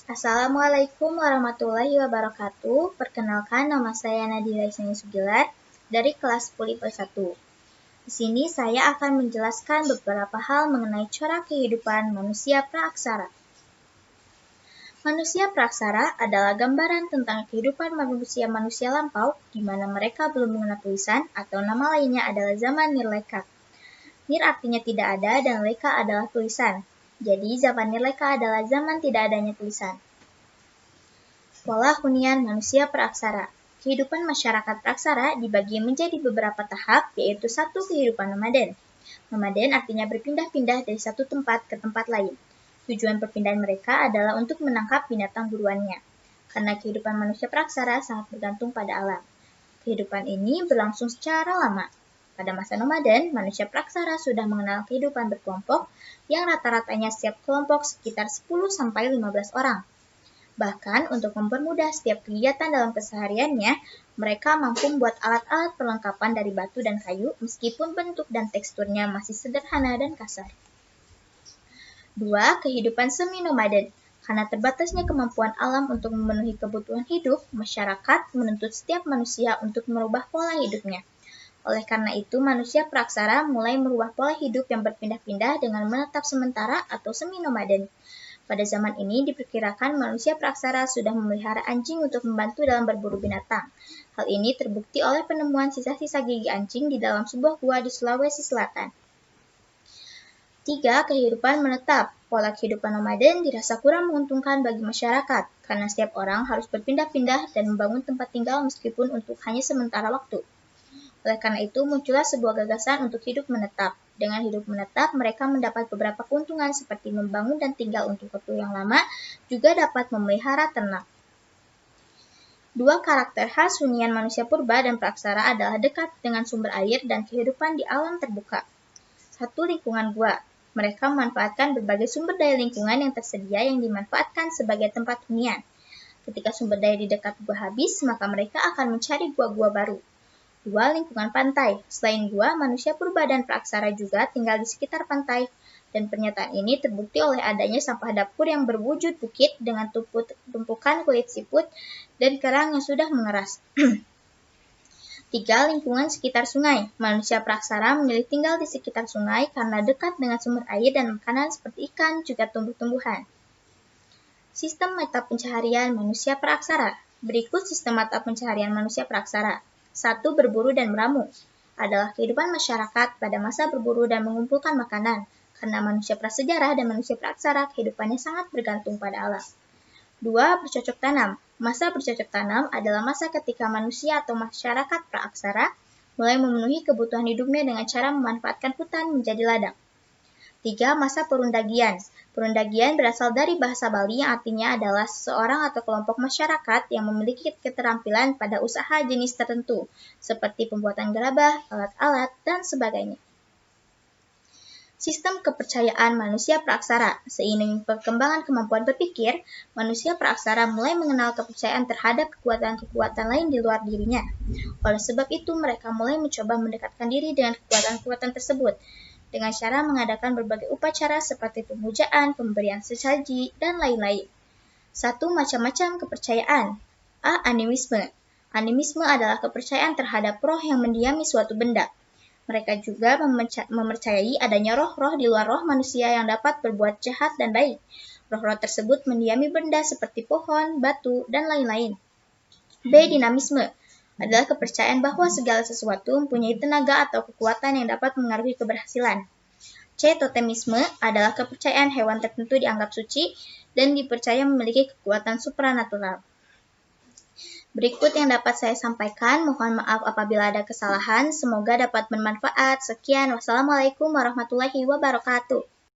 Assalamualaikum warahmatullahi wabarakatuh. Perkenalkan, nama saya Nadira Isni Sugilar dari kelas 10 IPA 1. Di sini saya akan menjelaskan beberapa hal mengenai cara kehidupan manusia praaksara. Manusia praaksara adalah gambaran tentang kehidupan manusia lampau, di mana mereka belum mengenal tulisan atau nama lainnya adalah zaman Nirleka. Nir artinya tidak ada dan leka adalah tulisan. Jadi zaman Nirleka adalah zaman tidak adanya tulisan. Pola hunian manusia praaksara. Kehidupan masyarakat praaksara dibagi menjadi beberapa tahap, yaitu 1. Kehidupan nomaden. Nomaden artinya berpindah-pindah dari satu tempat ke tempat lain. Tujuan perpindahan mereka adalah untuk menangkap binatang buruannya. Karena kehidupan manusia praaksara sangat bergantung pada alam. Kehidupan ini berlangsung secara lama. Pada masa nomaden, manusia praaksara sudah mengenal kehidupan berkelompok yang rata-ratanya setiap kelompok sekitar 10-15 orang. Bahkan untuk mempermudah setiap kegiatan dalam kesehariannya, mereka mampu membuat alat-alat perlengkapan dari batu dan kayu meskipun bentuk dan teksturnya masih sederhana dan kasar. 2. Kehidupan semi-nomaden. Karena terbatasnya kemampuan alam untuk memenuhi kebutuhan hidup, masyarakat menuntut setiap manusia untuk merubah pola hidupnya. Oleh karena itu, manusia praaksara mulai merubah pola hidup yang berpindah-pindah dengan menetap sementara atau semi-nomaden. Pada zaman ini diperkirakan manusia praaksara sudah memelihara anjing untuk membantu dalam berburu binatang. Hal ini terbukti oleh penemuan sisa-sisa gigi anjing di dalam sebuah gua di Sulawesi Selatan. 3. Kehidupan menetap. Pola kehidupan nomaden dirasa kurang menguntungkan bagi masyarakat, karena setiap orang harus berpindah-pindah dan membangun tempat tinggal meskipun untuk hanya sementara waktu. Oleh karena itu, muncullah sebuah gagasan untuk hidup menetap. Dengan hidup menetap, mereka mendapat beberapa keuntungan seperti membangun dan tinggal untuk waktu yang lama, juga dapat memelihara ternak. 2. Karakter khas hunian manusia purba dan praaksara adalah dekat dengan sumber air dan kehidupan di alam terbuka. 1. Lingkungan gua. Mereka memanfaatkan berbagai sumber daya lingkungan yang tersedia yang dimanfaatkan sebagai tempat hunian. Ketika sumber daya di dekat gua habis, maka mereka akan mencari gua-gua baru. 2. Lingkungan pantai. Selain gua, manusia purba dan praaksara juga tinggal di sekitar pantai. Dan pernyataan ini terbukti oleh adanya sampah dapur yang berwujud bukit dengan tumpukan kulit siput dan kerang yang sudah mengeras. 3. Lingkungan sekitar sungai. Manusia praaksara memilih tinggal di sekitar sungai karena dekat dengan sumber air dan makanan seperti ikan juga tumbuh-tumbuhan. Sistem mata pencaharian manusia praaksara. Berikut sistem mata pencaharian manusia praaksara. 1. Berburu dan meramu adalah kehidupan masyarakat pada masa berburu dan mengumpulkan makanan. Karena manusia prasejarah dan manusia praaksara kehidupannya sangat bergantung pada alam. 2. Bercocok tanam. Masa bercocok tanam adalah masa ketika manusia atau masyarakat praaksara mulai memenuhi kebutuhan hidupnya dengan cara memanfaatkan hutan menjadi ladang. 3. Masa perundagian. Perundagian berasal dari bahasa Bali yang artinya adalah seseorang atau kelompok masyarakat yang memiliki keterampilan pada usaha jenis tertentu, seperti pembuatan gerabah, alat-alat, dan sebagainya. Sistem kepercayaan manusia praaksara. Seiring perkembangan kemampuan berpikir, manusia praaksara mulai mengenal kepercayaan terhadap kekuatan-kekuatan lain di luar dirinya. Oleh sebab itu, mereka mulai mencoba mendekatkan diri dengan kekuatan-kekuatan tersebut, dengan cara mengadakan berbagai upacara seperti pemujaan, pemberian sesaji, dan lain-lain. 1. Macam-macam kepercayaan. A. Animisme. Animisme adalah kepercayaan terhadap roh yang mendiami suatu benda. Mereka juga mempercayai adanya roh-roh di luar roh manusia yang dapat berbuat jahat dan baik. Roh-roh tersebut mendiami benda seperti pohon, batu, dan lain-lain. B. Dinamisme adalah kepercayaan bahwa segala sesuatu mempunyai tenaga atau kekuatan yang dapat mengaruhi keberhasilan. C. Totemisme adalah kepercayaan hewan tertentu dianggap suci dan dipercaya memiliki kekuatan supranatural. Berikut yang dapat saya sampaikan, mohon maaf apabila ada kesalahan, semoga dapat bermanfaat. Sekian, wassalamualaikum warahmatullahi wabarakatuh.